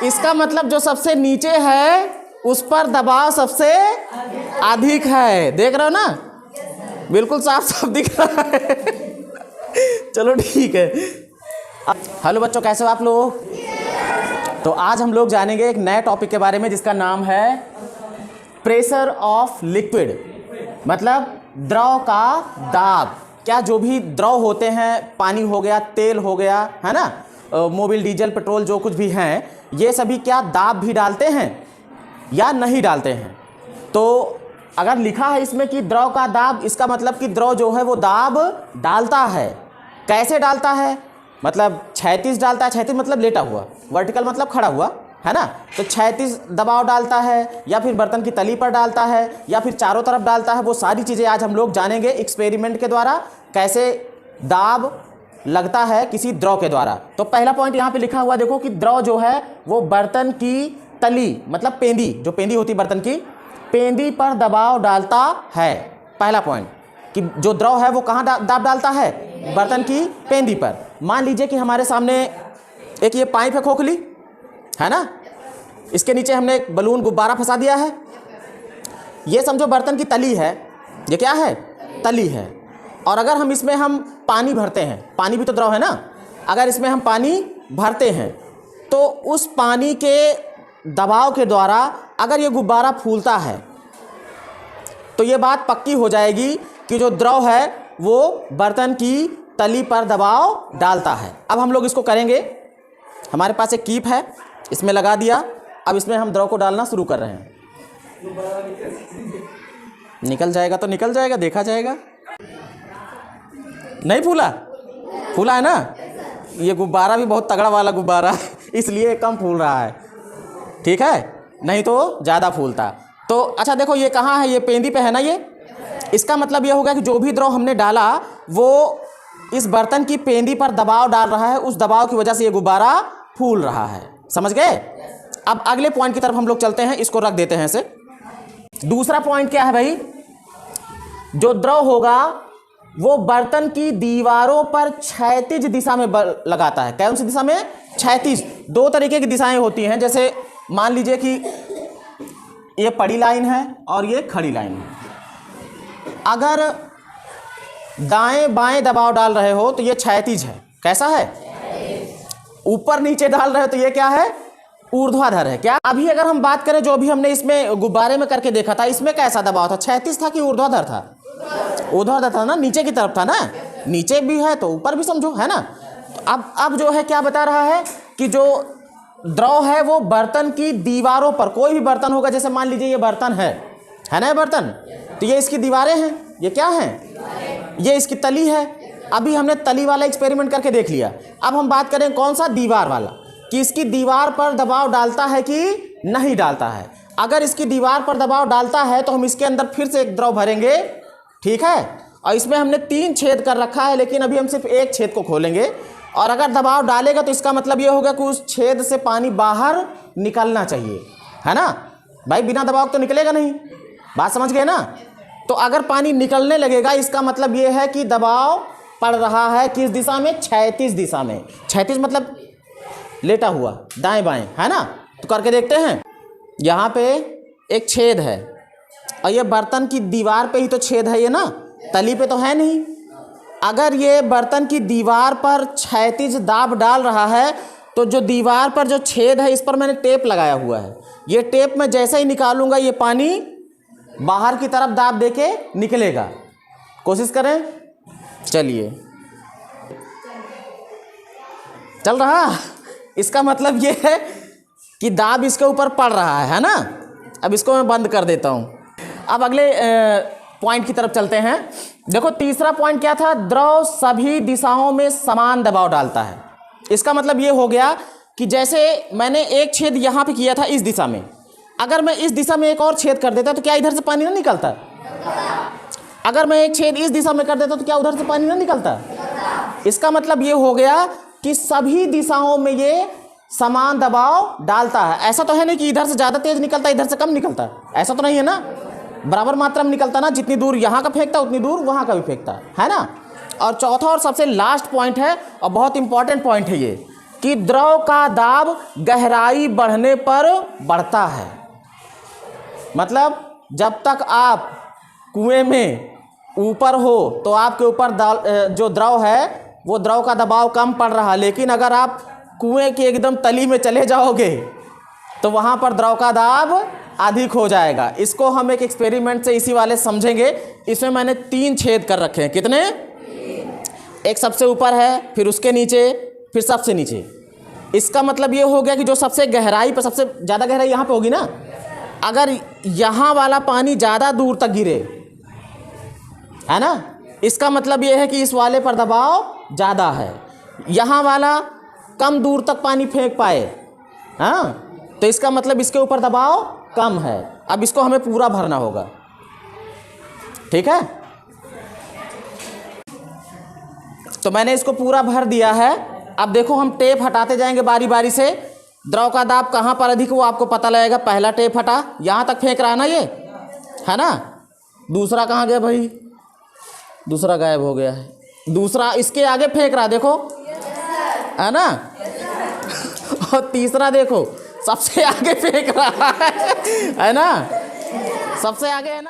इसका मतलब जो सबसे नीचे है उस पर दबाव सबसे अधिक है। देख रहे हो ना, बिल्कुल साफ साफ दिख रहा है। चलो ठीक है। हेलो बच्चों, कैसे हो आप लोग? तो आज हम लोग जानेंगे एक नए टॉपिक के बारे में जिसका नाम है प्रेशर ऑफ लिक्विड, मतलब द्रव का दाब। क्या जो भी द्रव होते हैं, पानी हो गया, तेल हो गया, है ना, मोबिल, डीजल, पेट्रोल, जो कुछ भी हैं, ये सभी क्या दाब भी डालते हैं या नहीं डालते हैं? तो अगर लिखा है इसमें कि द्रव का दाब, इसका मतलब कि द्रव जो है वो दाब डालता है। कैसे डालता है? मतलब क्षैतिज डालता है। क्षैतिज मतलब लेटा हुआ, वर्टिकल मतलब खड़ा हुआ, है ना। तो क्षैतिज दबाव डालता है या फिर बर्तन की तली पर डालता है या फिर चारों तरफ डालता है। वो सारी चीज़ें आज हम लोग जानेंगे एक्सपेरिमेंट के द्वारा, कैसे दाब लगता है किसी द्रव के द्वारा। तो पहला पॉइंट यहाँ पे लिखा हुआ देखो कि द्रव जो है वो बर्तन की तली, मतलब पेंदी, जो पेंदी होती है बर्तन की, पेंदी पर दबाव डालता है। पहला पॉइंट कि जो द्रव है वो कहाँ दाब डालता है? बर्तन की पेंदी पर। मान लीजिए कि हमारे सामने एक ये पाइप है खोखली, है ना, इसके नीचे हमने एक बलून, गुब्बारा फंसा दिया है। ये समझो बर्तन की तली है। ये क्या है? तली है। और अगर हम इसमें पानी भरते हैं, पानी भी तो द्रव है ना, अगर इसमें हम पानी भरते हैं तो उस पानी के दबाव के द्वारा अगर ये गुब्बारा फूलता है तो ये बात पक्की हो जाएगी कि जो द्रव है वो बर्तन की तली पर दबाव डालता है। अब हम लोग इसको करेंगे। हमारे पास एक कीप है, इसमें लगा दिया। अब इसमें हम द्रव को डालना शुरू कर रहे हैं। निकल जाएगा तो निकल जाएगा, देखा जाएगा। नहीं फूला? फूला है ना। ये गुब्बारा भी बहुत तगड़ा वाला गुब्बारा है, इसलिए कम फूल रहा है, ठीक है, नहीं तो ज़्यादा फूलता। तो अच्छा देखो, ये कहाँ है? ये पेंदी पे है ना। ये इसका मतलब ये होगा कि जो भी द्रव हमने डाला वो इस बर्तन की पेंदी पर दबाव डाल रहा है, उस दबाव की वजह से ये गुब्बारा फूल रहा है। समझ गए? अब अगले पॉइंट की तरफ हम लोग चलते हैं, इसको रख देते हैं ऐसे। दूसरा पॉइंट क्या है भाई? जो द्रव होगा वो बर्तन की दीवारों पर क्षैतिज दिशा में लगाता है। कौन सी दिशा में? क्षैतिज। दो तरीके की दिशाएं होती हैं। जैसे मान लीजिए कि ये पड़ी लाइन है और ये खड़ी लाइन है। अगर दाएं बाएं दबाव डाल रहे हो तो ये क्षैतिज है। कैसा है? ऊपर नीचे डाल रहे हो तो ये क्या है? ऊर्ध्वाधर है। क्या अभी अगर हम बात करें, जो भी हमने इसमें गुब्बारे में करके देखा था, इसमें कैसा दबाव था? क्षैतिज था कि ऊर्ध्वाधर था? ऊर्ध्वाधर था ना, नीचे की तरफ था ना। नीचे भी है तो ऊपर भी समझो, है ना। तो अब जो है क्या बता रहा है कि जो द्रव है वो बर्तन की दीवारों पर, कोई भी बर्तन होगा, जैसे मान लीजिए ये बर्तन है ना, ये बर्तन, तो ये इसकी दीवारें हैं। ये क्या है? ये इसकी तली है। अभी हमने तली वाला एक्सपेरिमेंट करके देख लिया। अब हम बात करें कौन सा? दीवार वाला, कि इसकी दीवार पर दबाव डालता है कि नहीं डालता है। अगर इसकी दीवार पर दबाव डालता है तो हम इसके अंदर फिर से एक द्रव भरेंगे, ठीक है। और इसमें हमने 3 छेद कर रखा है, लेकिन अभी हम सिर्फ एक छेद को खोलेंगे। और अगर दबाव डालेगा तो इसका मतलब ये होगा कि उस छेद से पानी बाहर निकलना चाहिए, है ना भाई। बिना दबाव तो निकलेगा नहीं, बात समझ गए ना। तो अगर पानी निकलने लगेगा, इसका मतलब ये है कि दबाव पड़ रहा है किस दिशा में? क्षैतिज दिशा में। क्षैतिज मतलब लेटा हुआ, दाएं बाएं, है ना। तो करके देखते हैं। यहाँ पे एक छेद है और ये बर्तन की दीवार पे ही तो छेद है, ये ना, तली पे तो है नहीं। अगर ये बर्तन की दीवार पर क्षैतिज दाब डाल रहा है तो जो दीवार पर जो छेद है, इस पर मैंने टेप लगाया हुआ है। ये टेप मैं जैसे ही निकालूंगा ये पानी बाहर की तरफ दाब देके निकलेगा। कोशिश करें, चलिए, चल रहा। इसका मतलब ये है कि दाब इसके ऊपर पड़ रहा है ना। अब इसको मैं बंद कर देता हूँ। अब अगले पॉइंट की तरफ चलते हैं। देखो तीसरा पॉइंट क्या था? द्रव सभी दिशाओं में समान दबाव डालता है। इसका मतलब ये हो गया कि जैसे मैंने एक छेद यहाँ पे किया था इस दिशा में, अगर मैं इस दिशा में एक और छेद कर देता तो क्या इधर से पानी ना निकलता? अगर मैं एक छेद इस दिशा में कर देता तो क्या उधर से पानी ना निकलता? इसका मतलब ये हो गया कि सभी दिशाओं में ये समान दबाव डालता है। ऐसा तो है नहीं कि इधर से ज़्यादा तेज निकलता है, इधर से कम निकलता है, ऐसा तो नहीं है ना। बराबर मात्रा में निकलता ना, जितनी दूर यहाँ का फेंकता उतनी दूर वहाँ का भी फेंकता है ना। और चौथा और सबसे लास्ट पॉइंट है और बहुत इंपॉर्टेंट पॉइंट है ये, कि द्रव का दाब गहराई बढ़ने पर बढ़ता है। मतलब जब तक आप कुएं में ऊपर हो तो आपके ऊपर जो द्रव है वो द्रव का दबाव कम पड़ रहा है, लेकिन अगर आप कुएं की एकदम तली में चले जाओगे तो वहाँ पर द्रव का दाब अधिक हो जाएगा। इसको हम एक एक्सपेरिमेंट से इसी वाले समझेंगे। इसमें मैंने 3 छेद कर रखे हैं। कितने? एक सबसे ऊपर है, फिर उसके नीचे, फिर सबसे नीचे। इसका मतलब ये हो गया कि जो सबसे गहराई पर, सबसे ज़्यादा गहराई यहाँ पे होगी ना, अगर यहाँ वाला पानी ज़्यादा दूर तक गिरे, है ना, इसका मतलब ये है कि इस वाले पर दबाव ज़्यादा है। यहाँ वाला कम दूर तक पानी फेंक पाए, हाँ, तो इसका मतलब इसके ऊपर दबाव कम है। अब इसको हमें पूरा भरना होगा। ठीक है, तो मैंने इसको पूरा भर दिया है। अब देखो हम टेप हटाते जाएंगे बारी बारी से। द्रव का दाब कहाँ पर अधिक वो आपको पता लगेगा। पहला टेप हटा, यहाँ तक फेंक रहा है ना ये, है ना। दूसरा कहाँ गया भाई? दूसरा गायब हो गया है। दूसरा इसके आगे फेंक रहा, देखो, है ना। और तीसरा देखो सबसे आगे फेंक रहा है ना, सबसे आगे, है ना।